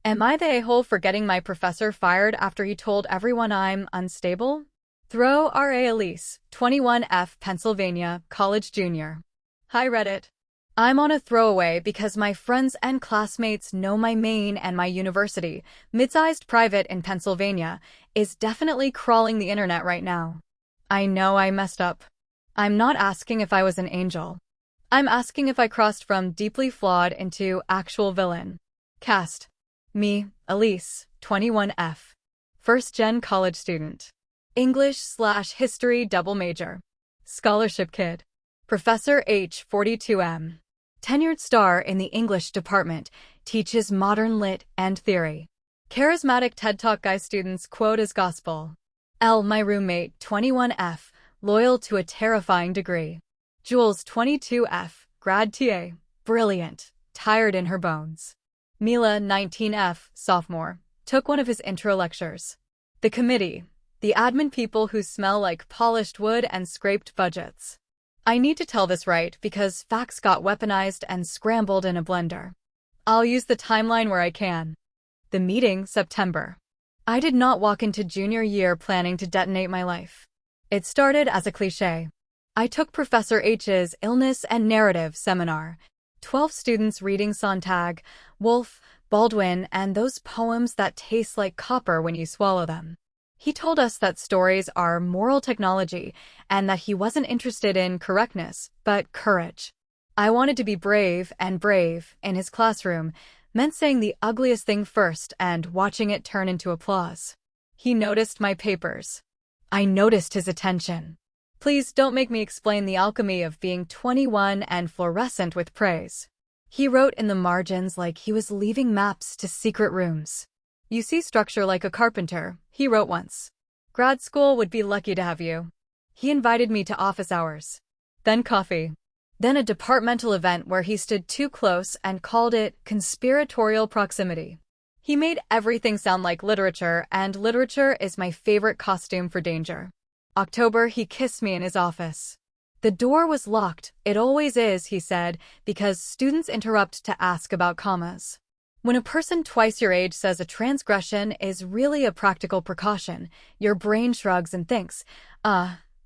Am I the a-hole for getting my professor fired after he told everyone I'm unstable? Throw R.A. Elise, 21F, Pennsylvania, college junior. Hi Reddit. I'm on a throwaway because my friends and classmates know my main and my university, mid-sized private in Pennsylvania, is definitely crawling the internet right now. I know I messed up. I'm not asking if I was an angel. I'm asking if I crossed from deeply flawed into actual villain. Cast. Me, Elise, 21F. First-gen college student. English/history double major. Scholarship kid. Professor H, 42M. Tenured star in the English department, teaches modern lit and theory. Charismatic TED Talk guy students quote as gospel. L, my roommate, 21F, loyal to a terrifying degree. Jules, 22F, grad TA, brilliant, tired in her bones. Mila, 19F, sophomore, took one of his intro lectures. The committee, the admin people who smell like polished wood and scraped budgets. I need to tell this right because facts got weaponized and scrambled in a blender. I'll use the timeline where I can. The meeting, September. I did not walk into junior year planning to detonate my life. It started as a cliché. I took Professor H's illness and narrative seminar. 12 students reading Sontag, Woolf, Baldwin, and those poems that taste like copper when you swallow them. He told us that stories are moral technology and that he wasn't interested in correctness, but courage. I wanted to be brave, and brave, in his classroom, meant saying the ugliest thing first and watching it turn into applause. He noticed my papers. I noticed his attention. Please don't make me explain the alchemy of being 21 and fluorescent with praise. He wrote in the margins like he was leaving maps to secret rooms. You see structure like a carpenter, he wrote once. Grad school would be lucky to have you. He invited me to office hours. Then coffee. Then a departmental event where he stood too close and called it conspiratorial proximity. He made everything sound like literature, and literature is my favorite costume for danger. October, he kissed me in his office. The door was locked. It always is, he said, because students interrupt to ask about commas. When a person twice your age says a transgression is really a practical precaution, your brain shrugs and thinks,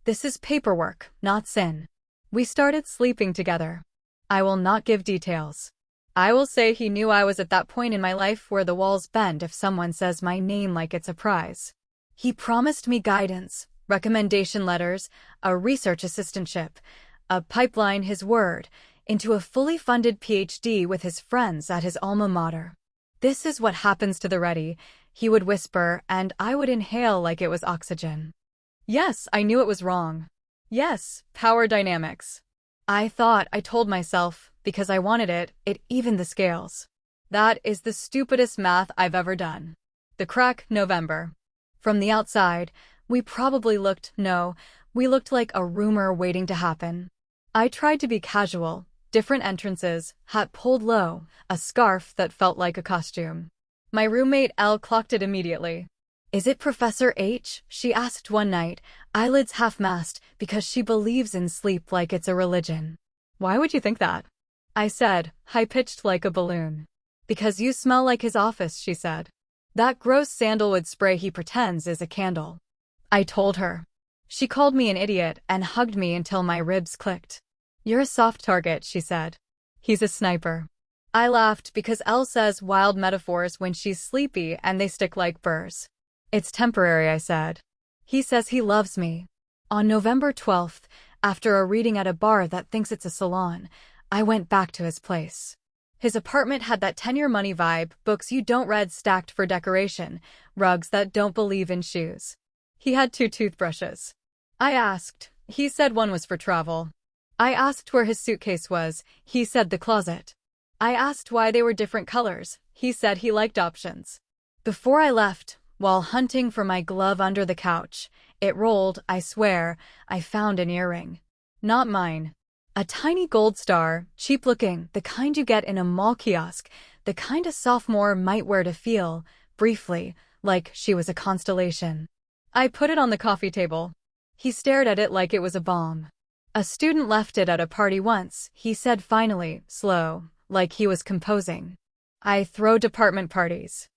this is paperwork, not sin. We started sleeping together. I will not give details. I will say he knew I was at that point in my life where the walls bend if someone says my name like it's a prize. He promised me guidance, recommendation letters, a research assistantship, a pipeline, his word, into a fully funded PhD with his friends at his alma mater. This is what happens to the ready, he would whisper, and I would inhale like it was oxygen. Yes, I knew it was wrong. Yes, power dynamics. I told myself, because I wanted it, it evened the scales. That is the stupidest math I've ever done. The crack, November. From the outside, we looked like a rumor waiting to happen. I tried to be casual, different entrances, hat pulled low, a scarf that felt like a costume. My roommate L clocked it immediately. Is it Professor H? She asked one night, eyelids half-masked, because she believes in sleep like it's a religion. Why would you think that? I said, high-pitched like a balloon. Because you smell like his office, she said. That gross sandalwood spray he pretends is a candle. I told her. She called me an idiot and hugged me until my ribs clicked. You're a soft target, she said. He's a sniper. I laughed because Elle says wild metaphors when she's sleepy and they stick like burrs. It's temporary, I said. He says he loves me. On November 12th, after a reading at a bar that thinks it's a salon, I went back to his place. His apartment had that 10-year money vibe, books you don't read stacked for decoration, rugs that don't believe in shoes. He had 2 toothbrushes. I asked. He said one was for travel. I asked where his suitcase was. He said the closet. I asked why they were different colors. He said he liked options. Before I left, while hunting for my glove under the couch, it rolled, I swear, I found an earring. Not mine. A tiny gold star, cheap-looking, the kind you get in a mall kiosk, the kind a sophomore might wear to feel, briefly, like she was a constellation. I put it on the coffee table. He stared at it like it was a bomb. A student left it at a party once, he said finally, slow, like he was composing. I throw department parties.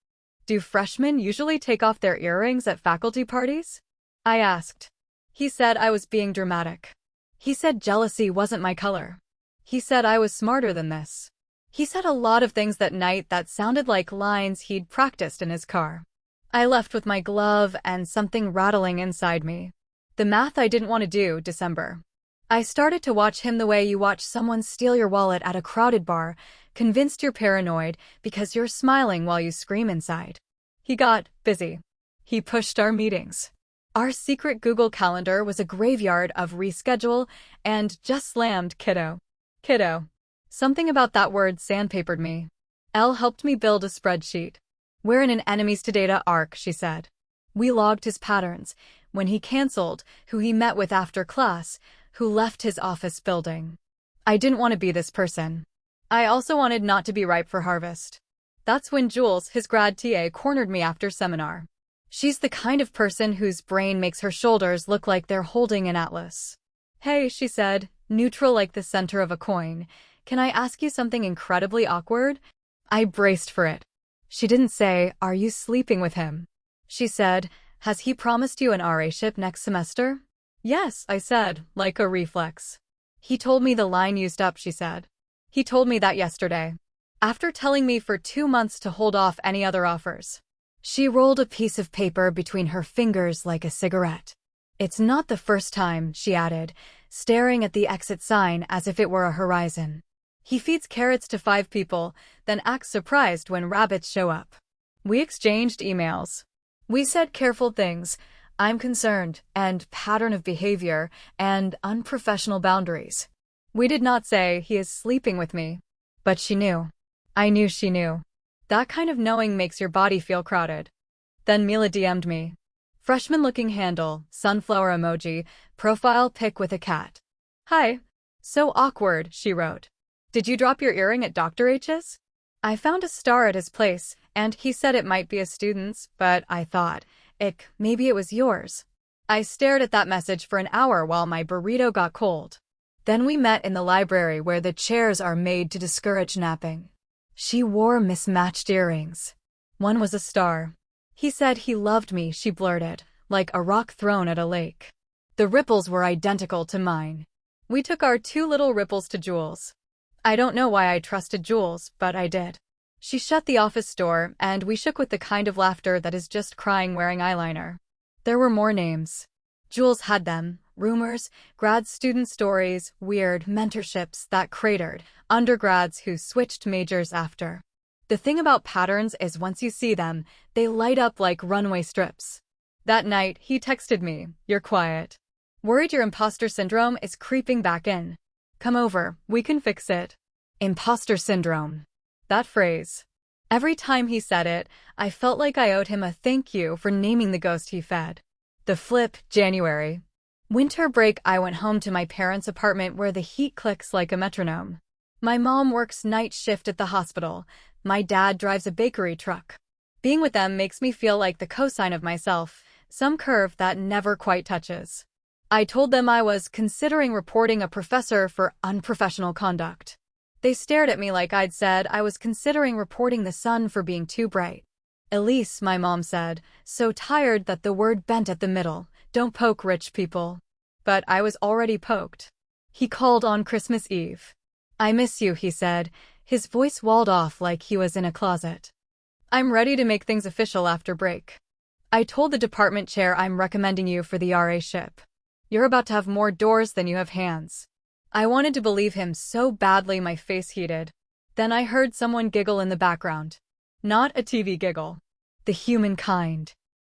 Do freshmen usually take off their earrings at faculty parties? I asked. He said I was being dramatic. He said jealousy wasn't my color. He said I was smarter than this. He said a lot of things that night that sounded like lines he'd practiced in his car. I left with my glove and something rattling inside me. The math I didn't want to do, December. I started to watch him the way you watch someone steal your wallet at a crowded bar, convinced you're paranoid because you're smiling while you scream inside. He got busy. He pushed our meetings. Our secret Google Calendar was a graveyard of reschedule and just slammed kiddo. Kiddo. Something about that word sandpapered me. Elle helped me build a spreadsheet. We're in an enemies to data arc, she said. We logged his patterns, when he canceled, who he met with after class, who left his office building. I didn't want to be this person. I also wanted not to be ripe for harvest. That's when Jules, his grad TA, cornered me after seminar. She's the kind of person whose brain makes her shoulders look like they're holding an atlas. Hey, she said, neutral like the center of a coin. Can I ask you something incredibly awkward? I braced for it. She didn't say, are you sleeping with him? She said, has he promised you an RA-ship next semester? Yes, I said, like a reflex. He told me the line used up, she said. He told me that yesterday. After telling me for 2 months to hold off any other offers. She rolled a piece of paper between her fingers like a cigarette. It's not the first time, she added, staring at the exit sign as if it were a horizon. He feeds carrots to 5 people, then acts surprised when rabbits show up. We exchanged emails. We said careful things, I'm concerned, and pattern of behavior, and unprofessional boundaries. We did not say he is sleeping with me. But she knew. I knew she knew. That kind of knowing makes your body feel crowded. Then Mila DM'd me. Freshman-looking handle, sunflower emoji, profile pic with a cat. Hi. So awkward, she wrote. Did you drop your earring at Dr. H's? I found a star at his place, and he said it might be a student's, but I thought, ick, maybe it was yours. I stared at that message for an hour while my burrito got cold. Then we met in the library where the chairs are made to discourage napping. She wore mismatched earrings. One was a star. He said he loved me, she blurted, like a rock thrown at a lake. The ripples were identical to mine. We took our 2 little ripples to Jules. I don't know why I trusted Jules, but I did. She shut the office door, and we shook with the kind of laughter that is just crying wearing eyeliner. There were more names. Jules had them. Rumors, grad student stories, weird mentorships that cratered, undergrads who switched majors after. The thing about patterns is once you see them, they light up like runway strips. That night, he texted me, you're quiet. Worried your imposter syndrome is creeping back in. Come over, we can fix it. Imposter syndrome. That phrase. Every time he said it, I felt like I owed him a thank you for naming the ghost he fed. The flip, January. Winter break, I went home to my parents' apartment where the heat clicks like a metronome. My mom works night shift at the hospital. My dad drives a bakery truck. Being with them makes me feel like the cosine of myself, some curve that never quite touches. I told them I was considering reporting a professor for unprofessional conduct. They stared at me like I'd said I was considering reporting the sun for being too bright. Elise, my mom said, so tired that the word bent at the middle. Don't poke rich people. But I was already poked. He called on Christmas Eve. I miss you, he said, his voice walled off like he was in a closet. I'm ready to make things official after break. I told the department chair I'm recommending you for the RA-ship. You're about to have more doors than you have hands. I wanted to believe him so badly my face heated. Then I heard someone giggle in the background. Not a TV giggle. The human kind.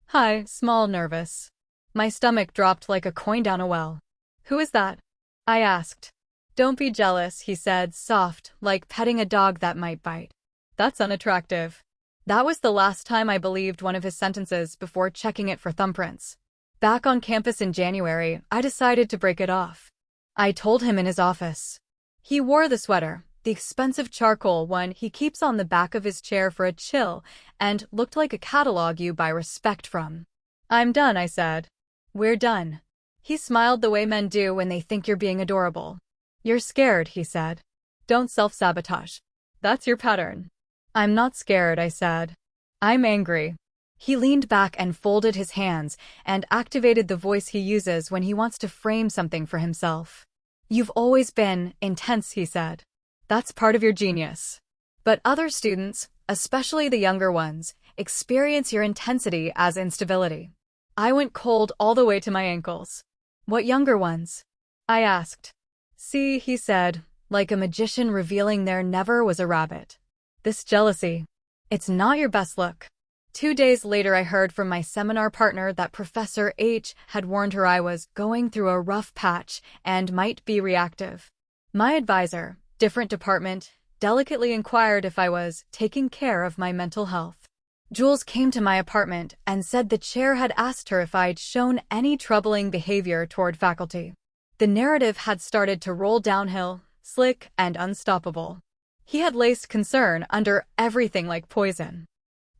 Hi, small, nervous. My stomach dropped like a coin down a well. Who is that? I asked. Don't be jealous, he said, soft, like petting a dog that might bite. That's unattractive. That was the last time I believed one of his sentences before checking it for thumbprints. Back on campus in January, I decided to break it off. I told him in his office. He wore the sweater, the expensive charcoal one he keeps on the back of his chair for a chill, and looked like a catalog you buy respect from. I'm done, I said. We're done. He smiled the way men do when they think you're being adorable. You're scared, he said. Don't self-sabotage. That's your pattern. I'm not scared, I said. I'm angry. He leaned back and folded his hands and activated the voice he uses when he wants to frame something for himself. You've always been intense, he said. That's part of your genius. But other students, especially the younger ones, experience your intensity as instability. I went cold all the way to my ankles. What younger ones? I asked. See, he said, like a magician revealing there never was a rabbit. This jealousy. It's not your best look. 2 days later, I heard from my seminar partner that Professor H had warned her I was going through a rough patch and might be reactive. My advisor, different department, delicately inquired if I was taking care of my mental health. Jules came to my apartment and said the chair had asked her if I'd shown any troubling behavior toward faculty. The narrative had started to roll downhill, slick and unstoppable. He had laced concern under everything like poison.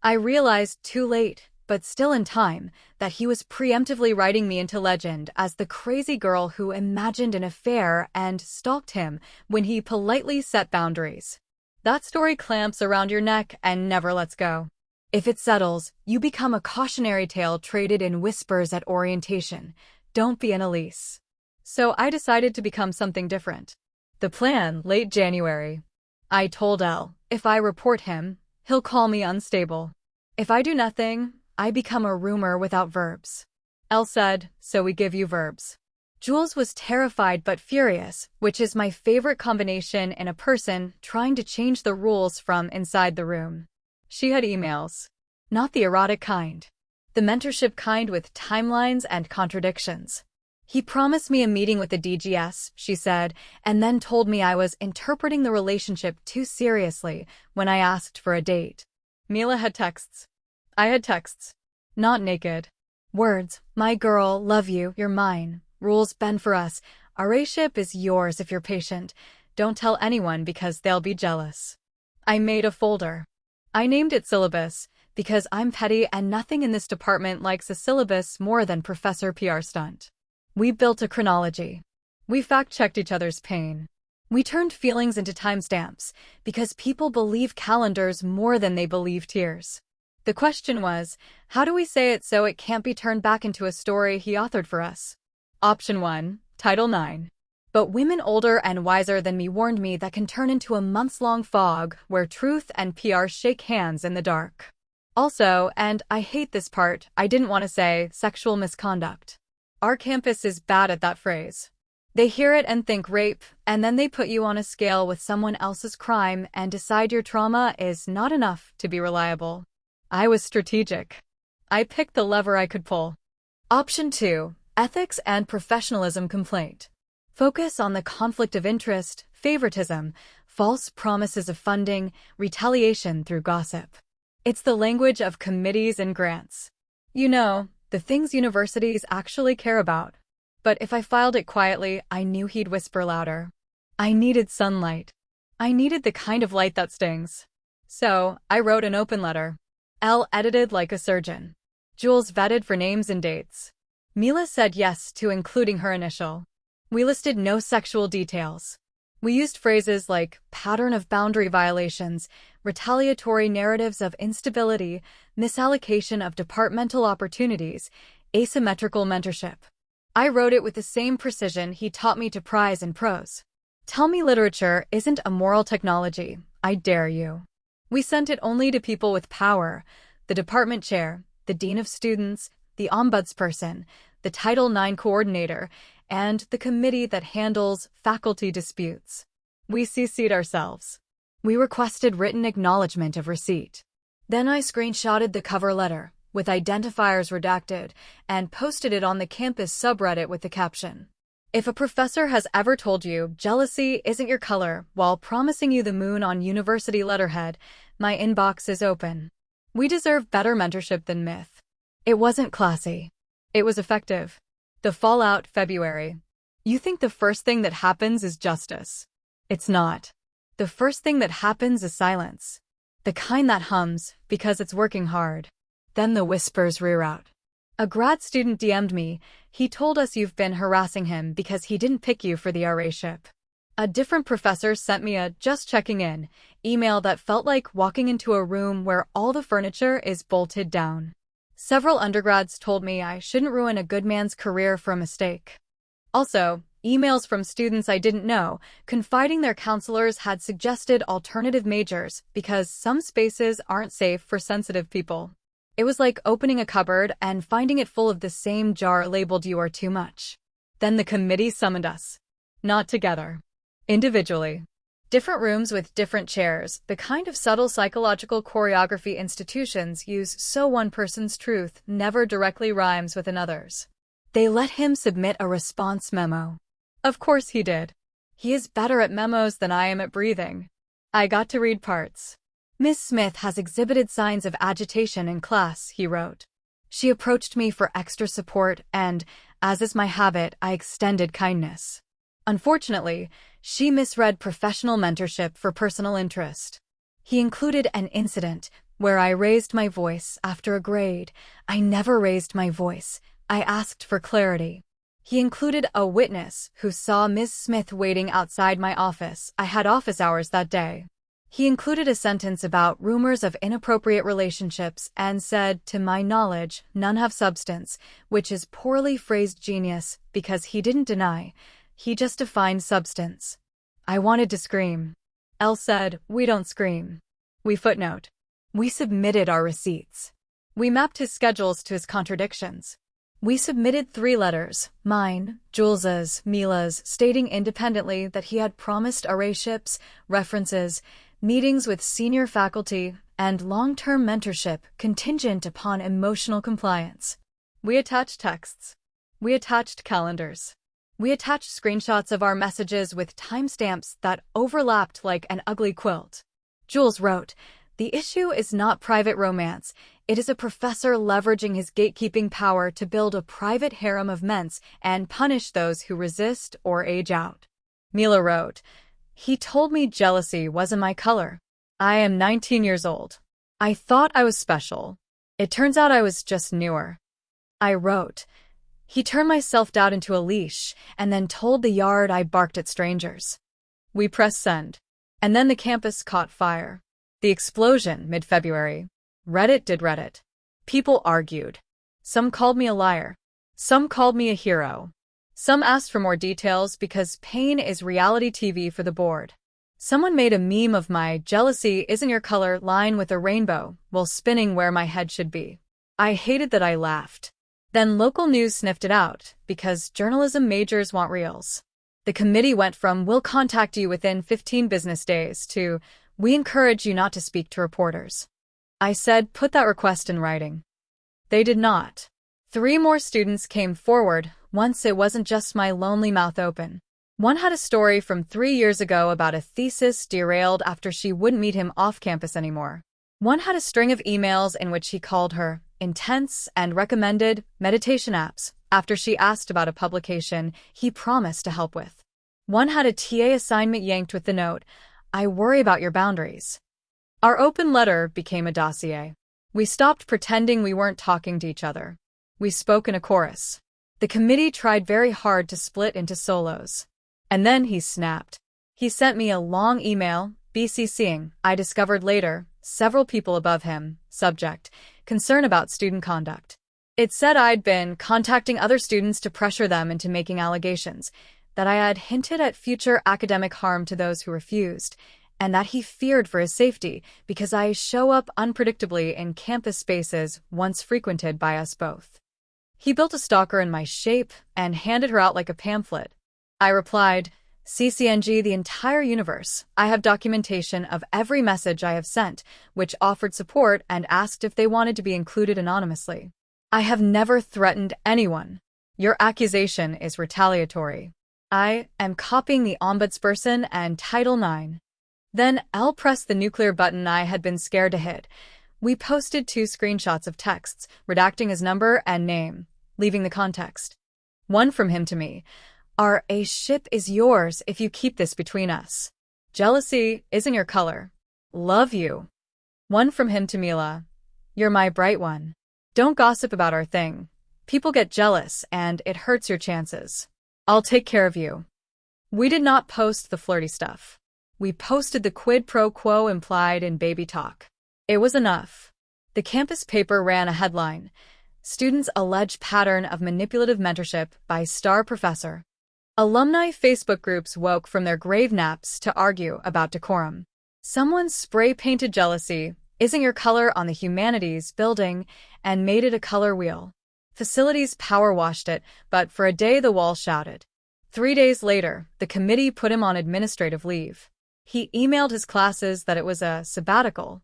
I realized too late, but still in time, that he was preemptively writing me into legend as the crazy girl who imagined an affair and stalked him when he politely set boundaries. That story clamps around your neck and never lets go. If it settles, you become a cautionary tale traded in whispers at orientation. Don't be an Elise. So I decided to become something different. The plan, late January. I told Elle, if I report him, he'll call me unstable. If I do nothing, I become a rumor without verbs. Elle said, so we give you verbs. Jules was terrified but furious, which is my favorite combination in a person trying to change the rules from inside the room. She had emails. Not the erotic kind. The mentorship kind with timelines and contradictions. He promised me a meeting with the DGS, she said, and then told me I was interpreting the relationship too seriously when I asked for a date. Mila had texts. I had texts. Not naked. Words, my girl, love you, you're mine. Rules bend for us. Our relationship is yours if you're patient. Don't tell anyone because they'll be jealous. I made a folder. I named it syllabus because I'm petty and nothing in this department likes a syllabus more than Professor PR stunt. We built a chronology. We fact-checked each other's pain. We turned feelings into timestamps because people believe calendars more than they believe tears. The question was, how do we say it so it can't be turned back into a story he authored for us? Option 1, Title IX. But women older and wiser than me warned me that can turn into a months-long fog where truth and PR shake hands in the dark. Also, and I hate this part, I didn't want to say sexual misconduct. Our campus is bad at that phrase. They hear it and think rape, and then they put you on a scale with someone else's crime and decide your trauma is not enough to be reliable. I was strategic. I picked the lever I could pull. Option 2, Ethics and Professionalism Complaint. Focus on the conflict of interest, favoritism, false promises of funding, retaliation through gossip. It's the language of committees and grants. You know, the things universities actually care about. But if I filed it quietly, I knew he'd whisper louder. I needed sunlight. I needed the kind of light that stings. So, I wrote an open letter. Elle edited like a surgeon. Jules vetted for names and dates. Mila said yes to including her initial. We listed no sexual details. We used phrases like pattern of boundary violations, retaliatory narratives of instability, misallocation of departmental opportunities, asymmetrical mentorship. I wrote it with the same precision he taught me to prize in prose. Tell me literature isn't a moral technology, I dare you. We sent it only to people with power, the department chair, the dean of students, the ombudsperson, the Title IX coordinator, and the committee that handles faculty disputes. We CC'd ourselves. We requested written acknowledgement of receipt. Then I screenshotted the cover letter, with identifiers redacted, and posted it on the campus subreddit with the caption. If a professor has ever told you jealousy isn't your color while promising you the moon on university letterhead, my inbox is open. We deserve better mentorship than myth. It wasn't classy. It was effective. The fallout, February. You think the first thing that happens is justice. It's not. The first thing that happens is silence. The kind that hums because it's working hard. Then the whispers rewrote. A grad student DM'd me. He told us you've been harassing him because he didn't pick you for the RA ship. A different professor sent me a "just checking in" email that felt like walking into a room where all the furniture is bolted down. Several undergrads told me I shouldn't ruin a good man's career for a mistake. Also, emails from students I didn't know, confiding their counselors had suggested alternative majors because some spaces aren't safe for sensitive people. It was like opening a cupboard and finding it full of the same jar labeled "you are too much." Then the committee summoned us. Not together. Individually. Different rooms with different chairs, the kind of subtle psychological choreography institutions use so one person's truth never directly rhymes with another's. They let him submit a response memo. Of course he did. He is better at memos than I am at breathing. I got to read parts. "Miss Smith has exhibited signs of agitation in class," he wrote. "She approached me for extra support and, as is my habit, I extended kindness. Unfortunately, she misread professional mentorship for personal interest." He included an incident where I raised my voice after a grade. I never raised my voice. I asked for clarity. He included a witness who saw Ms. Smith waiting outside my office. I had office hours that day. He included a sentence about rumors of inappropriate relationships and said, "To my knowledge, none have substance," which is poorly phrased genius because he didn't deny. He just defined substance. I wanted to scream. L said, "We don't scream. We footnote." We submitted our receipts. We mapped his schedules to his contradictions. We submitted 3 letters, mine, Jules's, Mila's, stating independently that he had promised arrayships, references, meetings with senior faculty, and long-term mentorship contingent upon emotional compliance. We attached texts. We attached calendars. We attached screenshots of our messages with timestamps that overlapped like an ugly quilt. Jules wrote, "The issue is not private romance. It is a professor leveraging his gatekeeping power to build a private harem of ments and punish those who resist or age out." Mila wrote, "He told me jealousy wasn't my color. I am 19 years old. I thought I was special. It turns out I was just newer." I wrote, "He turned my self-doubt into a leash and then told the yard I barked at strangers." We pressed send. And then the campus caught fire. The explosion, mid-February. Reddit did Reddit. People argued. Some called me a liar. Some called me a hero. Some asked for more details because pain is reality TV for the bored. Someone made a meme of my "jealousy isn't your color" line with a rainbow while spinning where my head should be. I hated that I laughed. Then local news sniffed it out, because journalism majors want reels. The committee went from "we'll contact you within 15 business days" to "we encourage you not to speak to reporters." I said, "Put that request in writing." They did not. 3 more students came forward. Once it wasn't just my lonely mouth open. One had a story from 3 years ago about a thesis derailed after she wouldn't meet him off campus anymore. One had a string of emails in which he called her intense and recommended meditation apps after she asked about a publication he promised to help with. One had a TA assignment yanked with the note, "I worry about your boundaries." Our open letter became a dossier. We stopped pretending we weren't talking to each other. We spoke in a chorus. The committee tried very hard to split into solos. And then he snapped. He sent me a long email, BCCing, I discovered later, several people above him, subject, concern about student conduct. It said I'd been contacting other students to pressure them into making allegations, that I had hinted at future academic harm to those who refused, and that he feared for his safety because I show up unpredictably in campus spaces once frequented by us both. He built a stalker in my shape and handed her out like a pamphlet. I replied, "CCNG the entire universe. I have documentation of every message I have sent, which offered support and asked if they wanted to be included anonymously. I have never threatened anyone. Your accusation is retaliatory. I am copying the Ombudsperson and Title IX." Then L pressed the nuclear button I had been scared to hit. We posted 2 screenshots of texts, redacting his number and name, leaving the context. One from him to me. "Our A ship is yours if you keep this between us. Jealousy isn't your color. Love you." One from him to Mila. "You're my bright one. Don't gossip about our thing. People get jealous and it hurts your chances. I'll take care of you." We did not post the flirty stuff. We posted the quid pro quo implied in baby talk. It was enough. The campus paper ran a headline: Students allege pattern of manipulative mentorship by star professor. Alumni Facebook groups woke from their grave naps to argue about decorum. Someone spray-painted jealousy isn't your color on the humanities building and made it a color wheel. Facilities power washed it, but for a day the wall shouted. 3 days later, the committee put him on administrative leave. He emailed his classes that it was a sabbatical.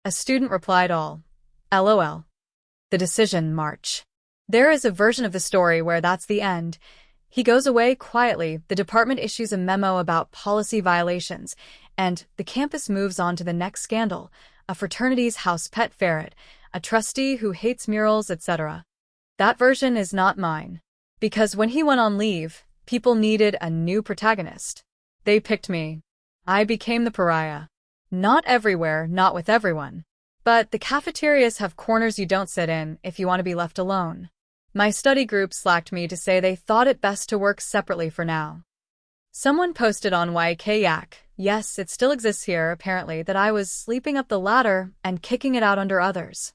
A student replied all, LOL. The decision, March. There is a version of the story where that's the end. He goes away quietly, the department issues a memo about policy violations, and the campus moves on to the next scandal, a fraternity's house pet ferret, a trustee who hates murals, etc. That version is not mine. Because when he went on leave, people needed a new protagonist. They picked me. I became the pariah. Not everywhere, not with everyone. But the cafeterias have corners you don't sit in if you want to be left alone. My study group slacked me to say they thought it best to work separately for now. Someone posted on YKYak, yes, it still exists here apparently, that I was sleeping up the ladder and kicking it out under others.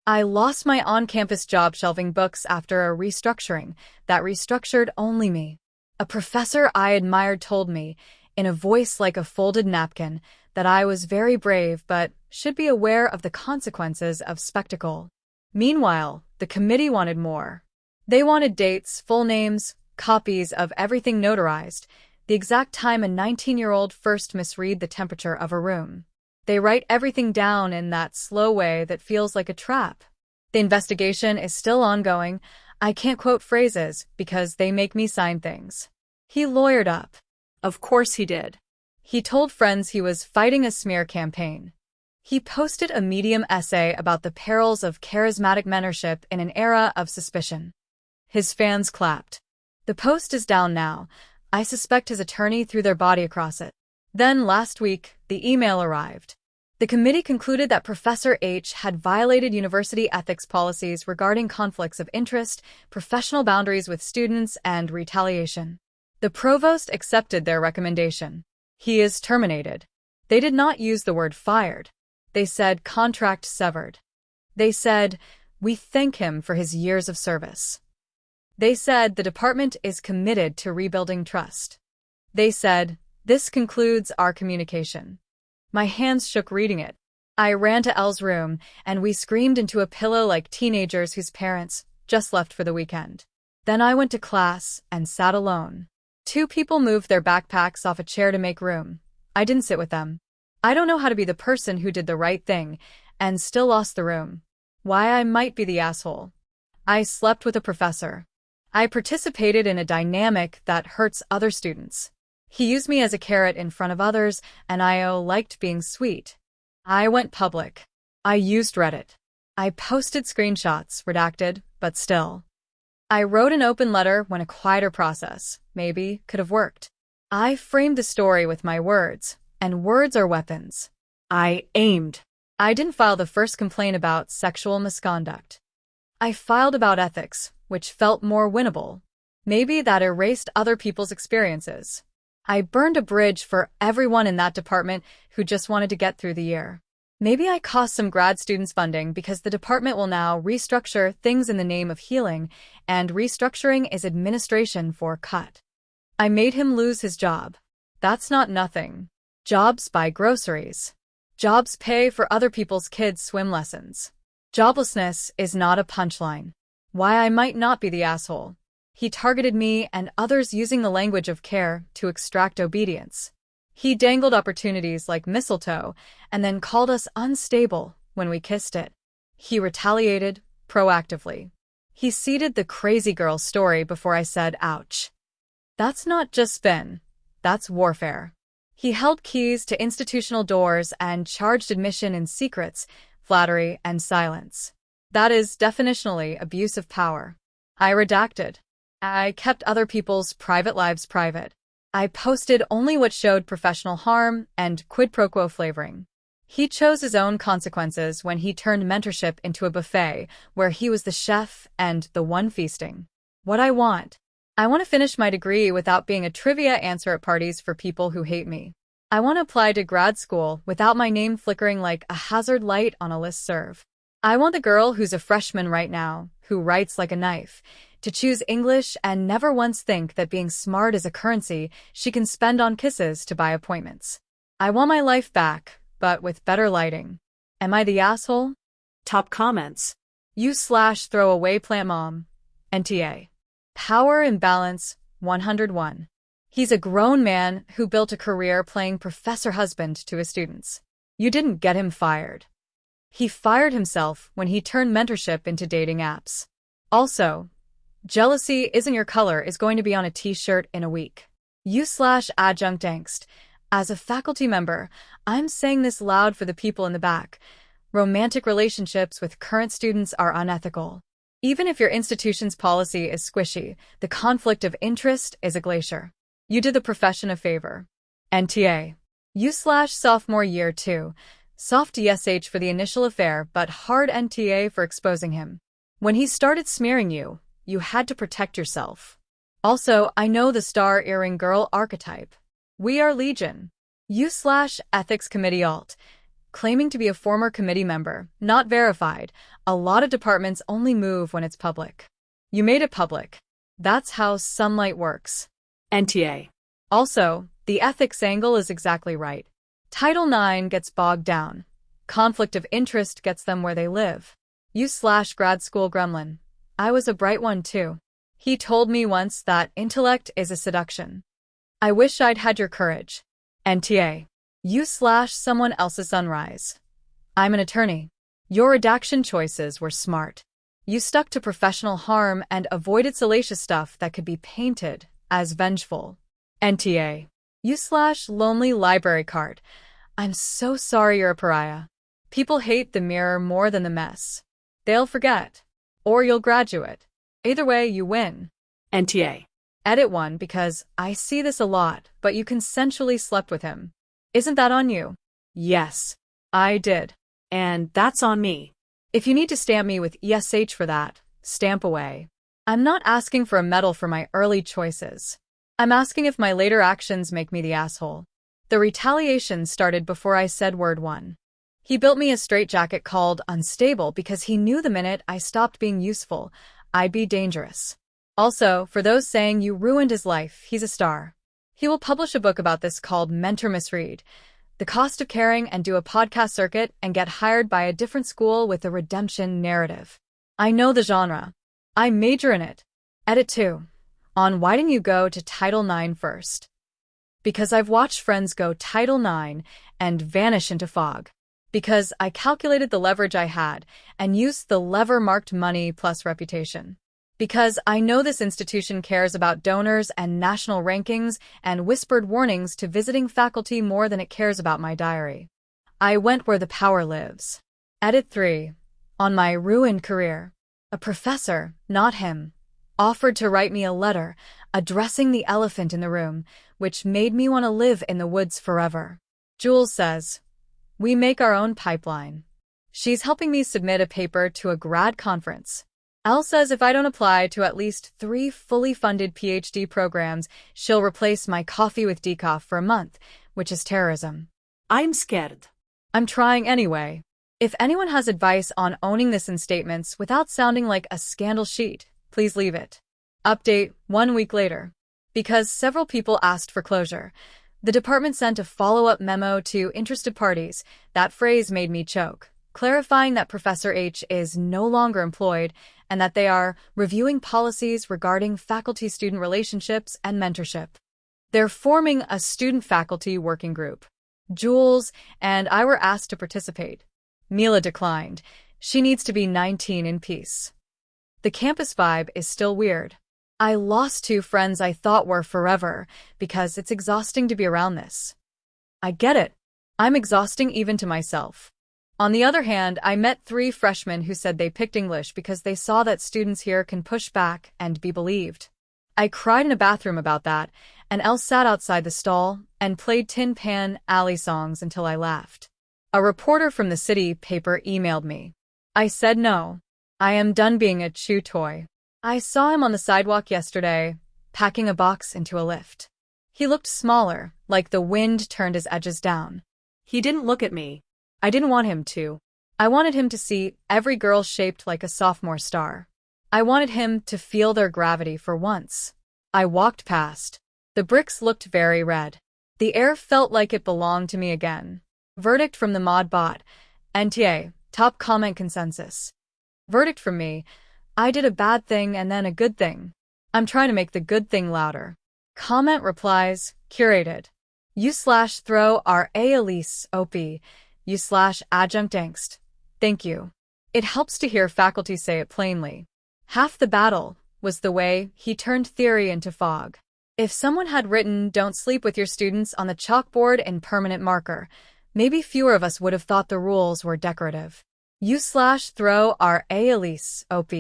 I lost my on-campus job shelving books after a restructuring that restructured only me. A professor I admired told me, in a voice like a folded napkin, that I was very brave but should be aware of the consequences of spectacle. Meanwhile, the committee wanted more. They wanted dates, full names, copies of everything notarized, the exact time a 19-year-old first misread the temperature of a room. They write everything down in that slow way that feels like a trap. The investigation is still ongoing. I can't quote phrases because they make me sign things. He lawyered up. Of course he did. He told friends he was fighting a smear campaign. He posted a Medium essay about the perils of charismatic mentorship in an era of suspicion. His fans clapped. The post is down now. I suspect his attorney threw their body across it. Then last week, the email arrived. The committee concluded that Professor H had violated university ethics policies regarding conflicts of interest, professional boundaries with students, and retaliation. The provost accepted their recommendation. He is terminated. They did not use the word fired. They said contract severed. They said, we thank him for his years of service. They said the department is committed to rebuilding trust. They said, this concludes our communication. My hands shook reading it. I ran to Elle's room, and we screamed into a pillow like teenagers whose parents just left for the weekend. Then I went to class and sat alone. 2 people moved their backpacks off a chair to make room. I didn't sit with them. I don't know how to be the person who did the right thing and still lost the room. Why I might be the asshole. I slept with a professor. I participated in a dynamic that hurts other students. He used me as a carrot in front of others, and I liked being sweet. I went public. I used Reddit. I posted screenshots, redacted, but still. I wrote an open letter when a quieter process, maybe, could have worked. I framed the story with my words, and words are weapons. I aimed. I didn't file the first complaint about sexual misconduct. I filed about ethics, which felt more winnable. Maybe that erased other people's experiences. I burned a bridge for everyone in that department who just wanted to get through the year. Maybe I cost some grad students funding because the department will now restructure things in the name of healing, and restructuring is administration for cut. I made him lose his job. That's not nothing. Jobs buy groceries. Jobs pay for other people's kids' swim lessons. Joblessness is not a punchline. Why I might not be the asshole. He targeted me and others using the language of care to extract obedience. He dangled opportunities like mistletoe and then called us unstable when we kissed it. He retaliated proactively. He seeded the crazy girl story before I said ouch. That's not just spin. That's warfare. He held keys to institutional doors and charged admission in secrets, flattery, and silence. That is definitionally abuse of power. I redacted. I kept other people's private lives private. I posted only what showed professional harm and quid pro quo flavoring. He chose his own consequences when he turned mentorship into a buffet where he was the chef and the one feasting. What I want. I want to finish my degree without being a trivia answer at parties for people who hate me. I want to apply to grad school without my name flickering like a hazard light on a listserv. I want the girl who's a freshman right now, who writes like a knife, to choose English and never once think that being smart is a currency she can spend on kisses to buy appointments. I want my life back, but with better lighting. Am I the asshole? Top comments. You/throw away plant mom. NTA. Power imbalance 101. He's a grown man who built a career playing professor husband to his students. You didn't get him fired. He fired himself when he turned mentorship into dating apps. Also, jealousy isn't your color is going to be on a t-shirt in a week. You/adjunct angst. As a faculty member, I'm saying this loud for the people in the back. Romantic relationships with current students are unethical. Even if your institution's policy is squishy, the conflict of interest is a glacier. You did the profession a favor. NTA. You/sophomore year 2. Soft ESH for the initial affair, but hard NTA for exposing him. When he started smearing you, you had to protect yourself. Also, I know the star earring girl archetype. We are legion. You/ethics committee alt. Claiming to be a former committee member, not verified. A lot of departments only move when it's public. You made it public. That's how sunlight works. NTA. Also, the ethics angle is exactly right. Title IX gets bogged down. Conflict of interest gets them where they live. You/grad school gremlin. I was a bright one too. He told me once that intellect is a seduction. I wish I'd had your courage. NTA. You/someone else's sunrise. I'm an attorney. Your redaction choices were smart. You stuck to professional harm and avoided salacious stuff that could be painted as vengeful. NTA. You/lonely library card. I'm so sorry you're a pariah. People hate the mirror more than the mess. They'll forget. Or you'll graduate. Either way, you win. NTA. Edit 1 because I see this a lot, but you consensually slept with him. Isn't that on you? Yes. I did. And that's on me. If you need to stamp me with ESH for that, stamp away. I'm not asking for a medal for my early choices. I'm asking if my later actions make me the asshole. The retaliation started before I said word 1. He built me a straitjacket called unstable because he knew the minute I stopped being useful, I'd be dangerous. Also, for those saying you ruined his life, he's a star. He will publish a book about this called Mentor Misread, The Cost of Caring, and do a podcast circuit and get hired by a different school with a redemption narrative. I know the genre. I major in it. Edit 2. On why didn't you go to Title IX first? Because I've watched friends go Title IX and vanish into fog. Because I calculated the leverage I had and used the lever marked money plus reputation. Because I know this institution cares about donors and national rankings and whispered warnings to visiting faculty more than it cares about my diary. I went where the power lives. Edit 3. On my ruined career. A professor, not him, offered to write me a letter addressing the elephant in the room, which made me want to live in the woods forever. Jules says, we make our own pipeline. She's helping me submit a paper to a grad conference. Elle says if I don't apply to at least 3 fully funded PhD programs, she'll replace my coffee with decaf for a month, which is terrorism. I'm scared. I'm trying anyway. If anyone has advice on owning this in statements without sounding like a scandal sheet, please leave it. Update 1 week later. Because several people asked for closure, the department sent a follow-up memo to interested parties. That phrase made me choke, clarifying that Professor H is no longer employed and that they are reviewing policies regarding faculty-student relationships and mentorship. They're forming a student-faculty working group. Jules and I were asked to participate. Mila declined. She needs to be 19 in peace. The campus vibe is still weird. I lost 2 friends I thought were forever because it's exhausting to be around this. I get it. I'm exhausting even to myself. On the other hand, I met 3 freshmen who said they picked English because they saw that students here can push back and be believed. I cried in a bathroom about that, and Elle sat outside the stall and played Tin Pan Alley songs until I laughed. A reporter from the city paper emailed me. I said no. I am done being a chew toy. I saw him on the sidewalk yesterday, packing a box into a lift. He looked smaller, like the wind turned his edges down. He didn't look at me. I didn't want him to. I wanted him to see every girl shaped like a sophomore star. I wanted him to feel their gravity for once. I walked past. The bricks looked very red. The air felt like it belonged to me again. Verdict from the mod bot. NTA, top comment consensus. Verdict from me. I did a bad thing and then a good thing. I'm trying to make the good thing louder. Comment replies, curated. U/throw R A Elise OP. U/adjunct angst. Thank you. It helps to hear faculty say it plainly. Half the battle was the way he turned theory into fog. If someone had written "Don't sleep with your students" on the chalkboard in permanent marker, maybe fewer of us would have thought the rules were decorative. U/throw R A Elise OP.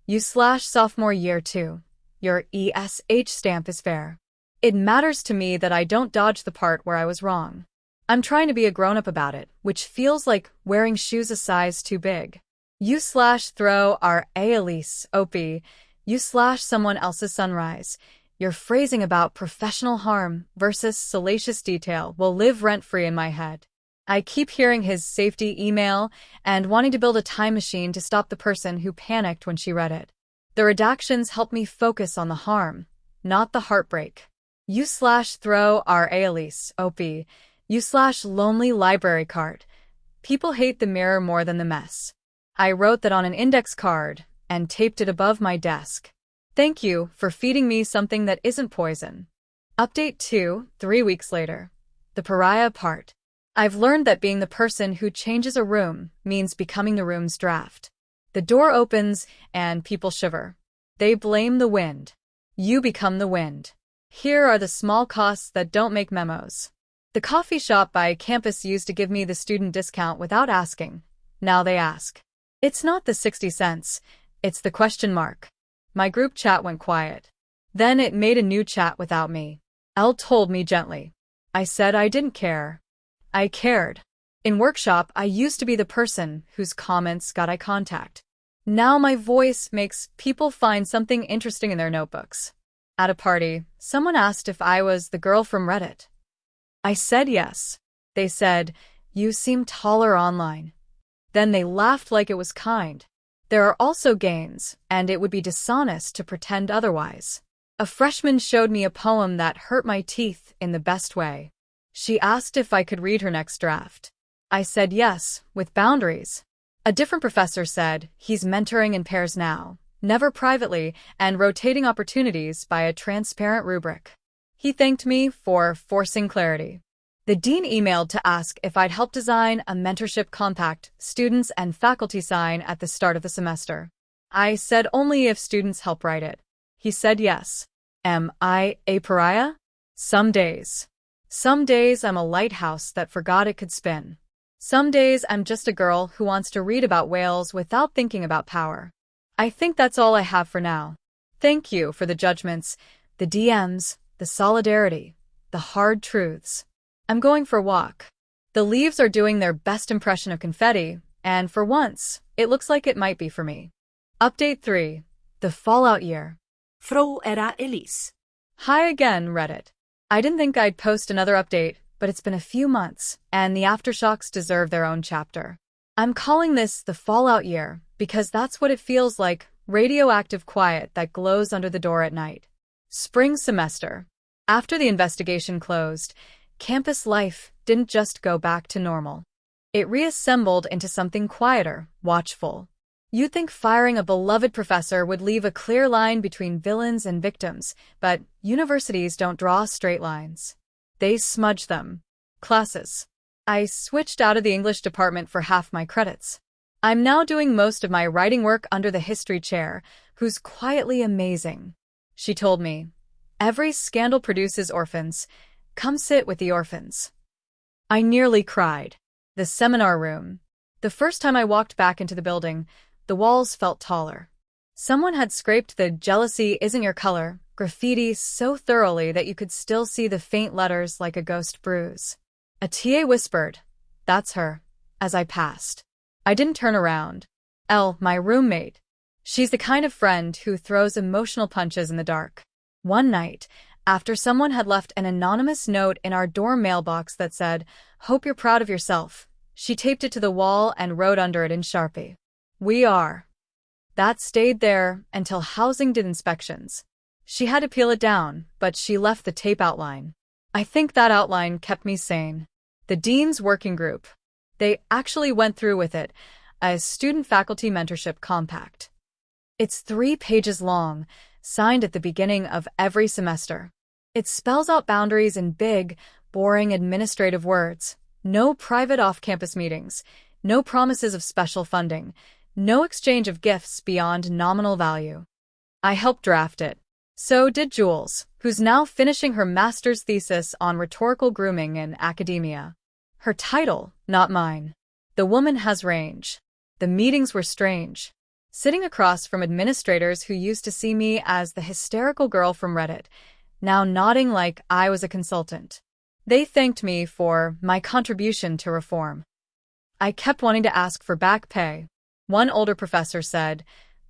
U/sophomore year 2. Your ESH stamp is fair. It matters to me that I don't dodge the part where I was wrong. I'm trying to be a grown-up about it, which feels like wearing shoes a size too big. U/throw R A Elise OP. U/someone else's sunrise. Your phrasing about professional harm versus salacious detail will live rent-free in my head. I keep hearing his safety email and wanting to build a time machine to stop the person who panicked when she read it. The redactions help me focus on the harm, not the heartbreak. U/throw R A Elise OP. U/lonely library card. People hate the mirror more than the mess. I wrote that on an index card and taped it above my desk. Thank you for feeding me something that isn't poison. Update 2, 3 weeks later. The pariah part. I've learned that being the person who changes a room means becoming the room's draft. The door opens and people shiver. They blame the wind. You become the wind. Here are the small costs that don't make memos. The coffee shop by campus used to give me the student discount without asking. Now they ask. It's not the 60 cents, it's the question mark. My group chat went quiet. Then it made a new chat without me. Elle told me gently. I said I didn't care. I cared. In workshop, I used to be the person whose comments got eye contact. Now my voice makes people find something interesting in their notebooks. At a party, someone asked if I was the girl from Reddit. I said yes. They said, "You seem taller online." Then they laughed like it was kind. There are also gains, and it would be dishonest to pretend otherwise. A freshman showed me a poem that hurt my teeth in the best way. She asked if I could read her next draft. I said yes, with boundaries. A different professor said he's mentoring in pairs now, never privately, and rotating opportunities by a transparent rubric. He thanked me for forcing clarity. The dean emailed to ask if I'd help design a mentorship compact students and faculty sign at the start of the semester. I said only if students help write it. He said yes. Am I a pariah? Some days. Some days I'm a lighthouse that forgot it could spin. Some days I'm just a girl who wants to read about whales without thinking about power. I think that's all I have for now. Thank you for the judgments, the DMs, the solidarity, the hard truths. I'm going for a walk. The leaves are doing their best impression of confetti, and for once, it looks like it might be for me. Update 3. The Fallout Year. Frau era Elise. Hi again, Reddit. I didn't think I'd post another update, but it's been a few months, and the aftershocks deserve their own chapter. I'm calling this the Fallout Year because that's what it feels like, radioactive quiet that glows under the door at night. Spring semester. After the investigation closed, campus life didn't just go back to normal. It reassembled into something quieter, watchful. You'd think firing a beloved professor would leave a clear line between villains and victims, but universities don't draw straight lines. They smudge them. Classes. I switched out of the English department for half my credits. I'm now doing most of my writing work under the history chair, who's quietly amazing. She told me, "Every scandal produces orphans. Come sit with the orphans." I nearly cried. The seminar room. The first time I walked back into the building, the walls felt taller. Someone had scraped the "Jealousy isn't your color" graffiti so thoroughly that you could still see the faint letters like a ghost bruise. A TA whispered, "That's her," as I passed. I didn't turn around. Elle, my roommate. She's the kind of friend who throws emotional punches in the dark. One night, after someone had left an anonymous note in our dorm mailbox that said, "Hope you're proud of yourself," she taped it to the wall and wrote under it in Sharpie, "We are." That stayed there until housing did inspections. She had to peel it down, but she left the tape outline. I think that outline kept me sane. The Dean's Working Group. They actually went through with it, a student-faculty mentorship compact. It's 3 pages long, signed at the beginning of every semester. It spells out boundaries in big, boring administrative words. No private off-campus meetings, no promises of special funding, no exchange of gifts beyond nominal value. I helped draft it. So did Jules, who's now finishing her master's thesis on rhetorical grooming in academia. Her title, not mine. The woman has range. The meetings were strange. Sitting across from administrators who used to see me as the hysterical girl from Reddit, now nodding like I was a consultant. They thanked me for my contribution to reform. I kept wanting to ask for back pay. One older professor said,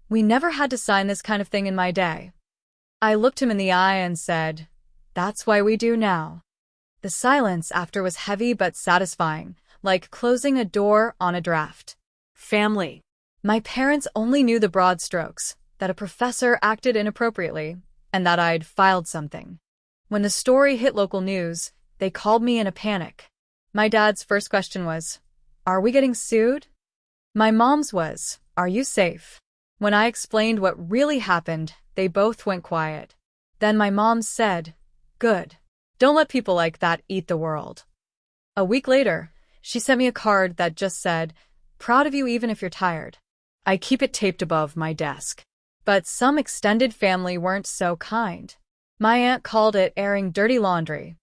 "We never had to sign this kind of thing in my day." I looked him in the eye and said, "That's why we do now." The silence after was heavy but satisfying, like closing a door on a draft. Family. My parents only knew the broad strokes, that a professor acted inappropriately, and that I'd filed something. When the story hit local news, they called me in a panic. My dad's first question was, "Are we getting sued?" My mom's was, "Are you safe?" When I explained what really happened, they both went quiet. Then my mom said, "Good. Don't let people like that eat the world." A week later, she sent me a card that just said, "Proud of you even if you're tired." I keep it taped above my desk. But some extended family weren't so kind. My aunt called it airing dirty laundry.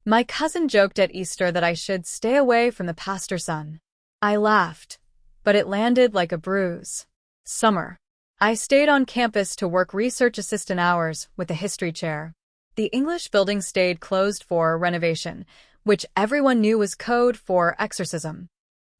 My cousin joked at Easter that I should stay away from the pastor's son. I laughed, but it landed like a bruise. Summer. I stayed on campus to work research assistant hours with the history chair. The English building stayed closed for renovation, which everyone knew was code for exorcism.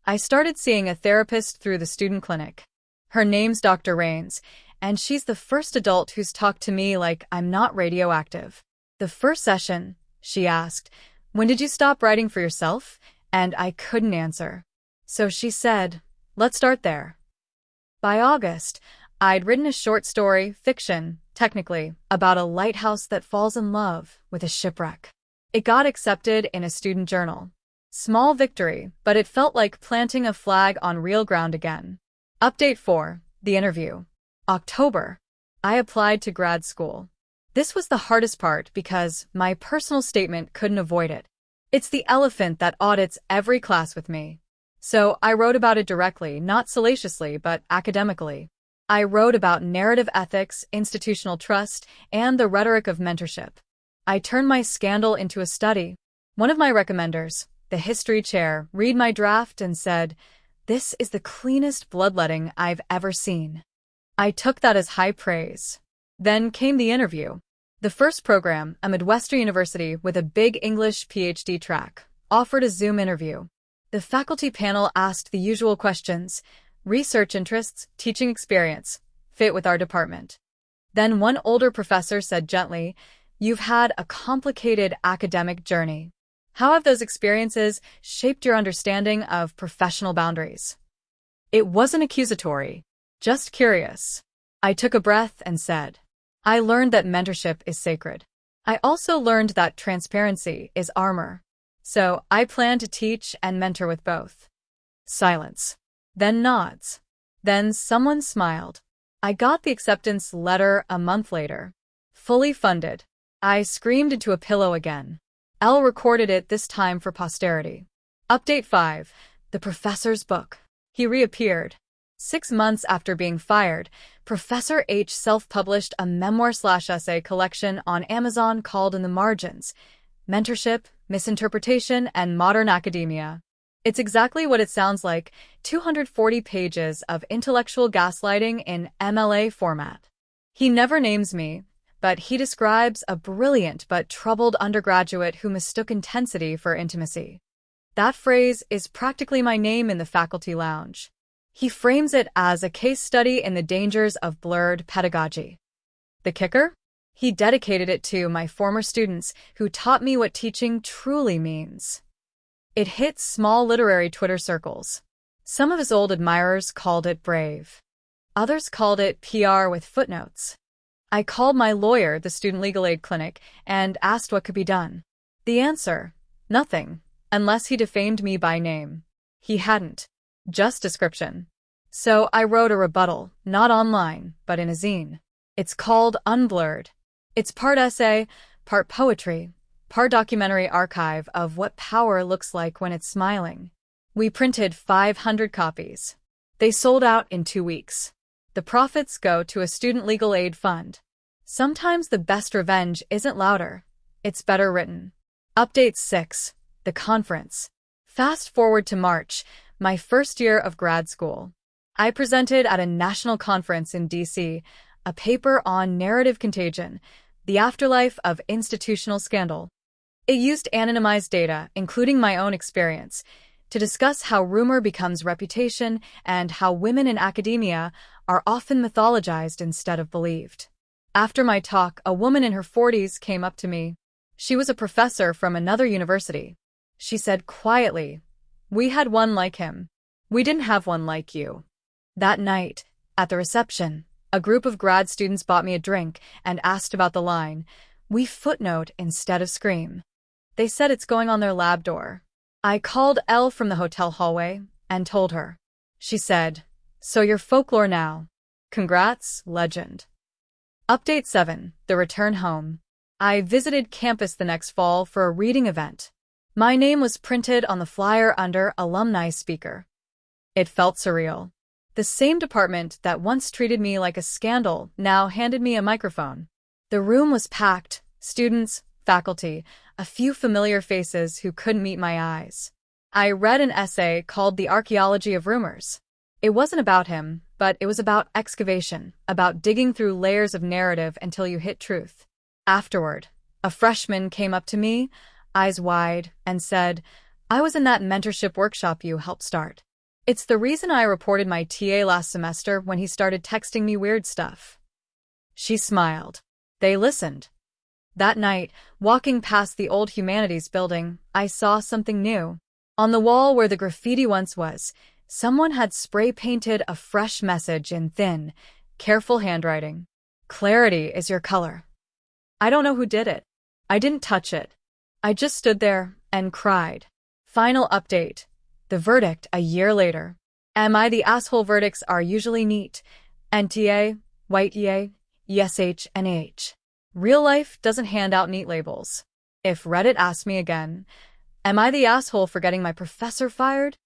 I started seeing a therapist through the student clinic. Her name's Dr. Rains, and she's the first adult who's talked to me like I'm not radioactive. The first session, she asked, "When did you stop writing for yourself?" And I couldn't answer. So she said, "Let's start there." By August, I'd written a short story, fiction, technically, about a lighthouse that falls in love with a shipwreck. It got accepted in a student journal. Small victory, but it felt like planting a flag on real ground again. Update 4, the interview. October. I applied to grad school. This was the hardest part because my personal statement couldn't avoid it. It's the elephant that audits every class with me. So I wrote about it directly, not salaciously, but academically. I wrote about narrative ethics, institutional trust, and the rhetoric of mentorship. I turned my scandal into a study. One of my recommenders, the history chair, read my draft and said, "This is the cleanest bloodletting I've ever seen." I took that as high praise. Then came the interview. The first program, a Midwestern university with a big English PhD track, offered a Zoom interview. The faculty panel asked the usual questions: research interests, teaching experience, fit with our department. Then one older professor said gently, "You've had a complicated academic journey. How have those experiences shaped your understanding of professional boundaries?" It wasn't accusatory, just curious. I took a breath and said, "I learned that mentorship is sacred. I also learned that transparency is armor. So I plan to teach and mentor with both." Silence. Then nods. Then someone smiled. I got the acceptance letter a month later. Fully funded. I screamed into a pillow again. Elle recorded it this time for posterity. Update 5. The professor's book. He reappeared. 6 months after being fired, Professor H self-published a memoir/essay collection on Amazon called In the Margins: Mentorship, Misinterpretation, and Modern Academia. It's exactly what it sounds like, 240 pages of intellectual gaslighting in MLA format. He never names me, but he describes a brilliant but troubled undergraduate who mistook intensity for intimacy. That phrase is practically my name in the faculty lounge. He frames it as a case study in the dangers of blurred pedagogy. The kicker? He dedicated it to my former students who taught me what teaching truly means. It hit small literary Twitter circles. Some of his old admirers called it brave. Others called it PR with footnotes. I called my lawyer, the Student Legal Aid Clinic, and asked what could be done. The answer: nothing, unless he defamed me by name. He hadn't. Just description. So I wrote a rebuttal, not online, but in a zine. It's called Unblurred. It's part essay, part poetry, part documentary archive of what power looks like when it's smiling. We printed 500 copies. They sold out in 2 weeks. The profits go to a student legal aid fund. Sometimes the best revenge isn't louder, it's better written. Update 6. The conference. Fast forward to March, my first year of grad school. I presented at a national conference in DC, a paper on narrative contagion, the afterlife of institutional scandal. It used anonymized data, including my own experience, to discuss how rumor becomes reputation and how women in academia are often mythologized instead of believed. After my talk, a woman in her 40s came up to me. She was a professor from another university. She said quietly, "We had one like him. We didn't have one like you." That night, at the reception, a group of grad students bought me a drink and asked about the line, "We footnote instead of scream." They said it's going on their lab door. I called Elle from the hotel hallway and told her. She said, "So you're folklore now. Congrats, legend." Update 7. The return home. I visited campus the next fall for a reading event. My name was printed on the flyer under alumni speaker. It felt surreal. The same department that once treated me like a scandal now handed me a microphone. The room was packed, students, faculty, a few familiar faces who couldn't meet my eyes. I read an essay called The Archaeology of Rumors. It wasn't about him, but it was about excavation, about digging through layers of narrative until you hit truth. Afterward, a freshman came up to me, eyes wide, and said, "I was in that mentorship workshop you helped start. It's the reason I reported my TA last semester when he started texting me weird stuff." She smiled. They listened. That night, walking past the old humanities building, I saw something new. On the wall where the graffiti once was, someone had spray-painted a fresh message in thin, careful handwriting. "Clarity is your color." I don't know who did it. I didn't touch it. I just stood there and cried. Final update. The verdict a year later. Am I the asshole? Verdicts are usually neat. NTA, white yay, ESH, and H. Real life doesn't hand out neat labels. If Reddit asked me again, am I the asshole for getting my professor fired?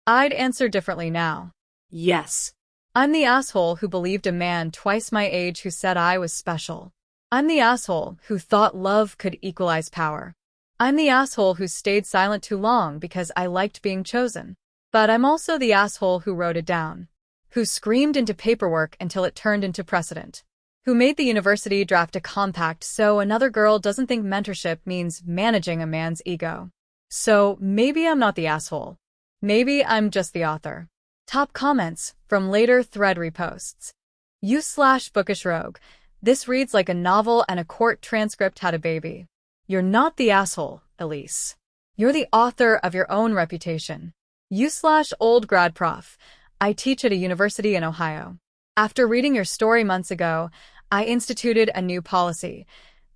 I'd answer differently now. Yes. I'm the asshole who believed a man twice my age who said I was special. I'm the asshole who thought love could equalize power. I'm the asshole who stayed silent too long because I liked being chosen. But I'm also the asshole who wrote it down, who screamed into paperwork until it turned into precedent, who made the university draft a compact so another girl doesn't think mentorship means managing a man's ego. So maybe I'm not the asshole. Maybe I'm just the author. Top comments from later thread reposts. You/bookish rogue. This reads like a novel and a court transcript had a baby. You're not the asshole, Elise. You're the author of your own reputation. You/old grad prof. I teach at a university in Ohio. After reading your story months ago, I instituted a new policy.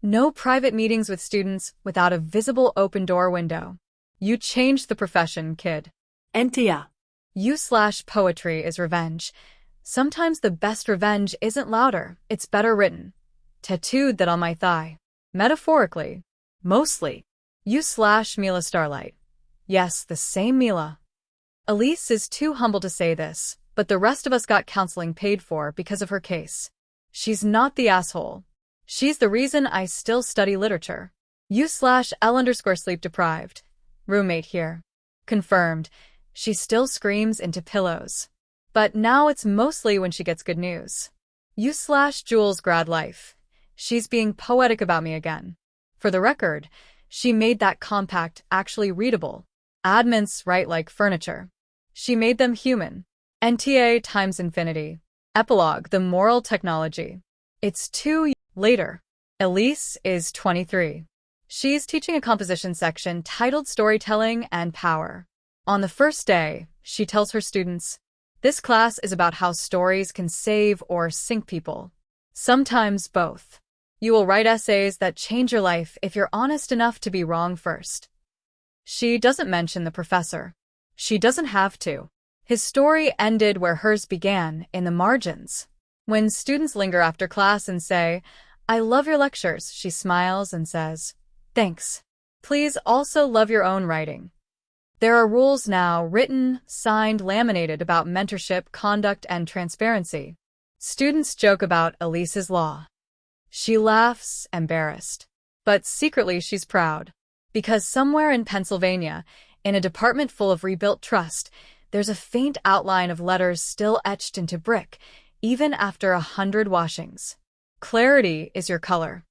No private meetings with students without a visible open door window. You changed the profession, kid. Entia. You/poetry is revenge. Sometimes the best revenge isn't louder, it's better written. Tattooed that on my thigh. Metaphorically. Mostly. You/Mila Starlight. Yes, the same Mila. Elise is too humble to say this, but the rest of us got counseling paid for because of her case. She's not the asshole. She's the reason I still study literature. You/L_sleep deprived. Roommate here. Confirmed. She still screams into pillows. But now it's mostly when she gets good news. You/Jules grad life. She's being poetic about me again. For the record, she made that compact actually readable. Admins write like furniture. She made them human. NTA times infinity. Epilogue, the moral technology. It's 2 years later. Elise is 23. She's teaching a composition section titled Storytelling and Power. On the first day, she tells her students, "This class is about how stories can save or sink people. Sometimes both. You will write essays that change your life if you're honest enough to be wrong first." She doesn't mention the professor. She doesn't have to. His story ended where hers began, in the margins. When students linger after class and say, "I love your lectures," she smiles and says, "Thanks. Please also love your own writing." There are rules now, written, signed, laminated, about mentorship, conduct, and transparency. Students joke about Elise's law. She laughs, embarrassed. But secretly she's proud. Because somewhere in Pennsylvania, in a department full of rebuilt trust, there's a faint outline of letters still etched into brick, even after 100 washings. Clarity is your color.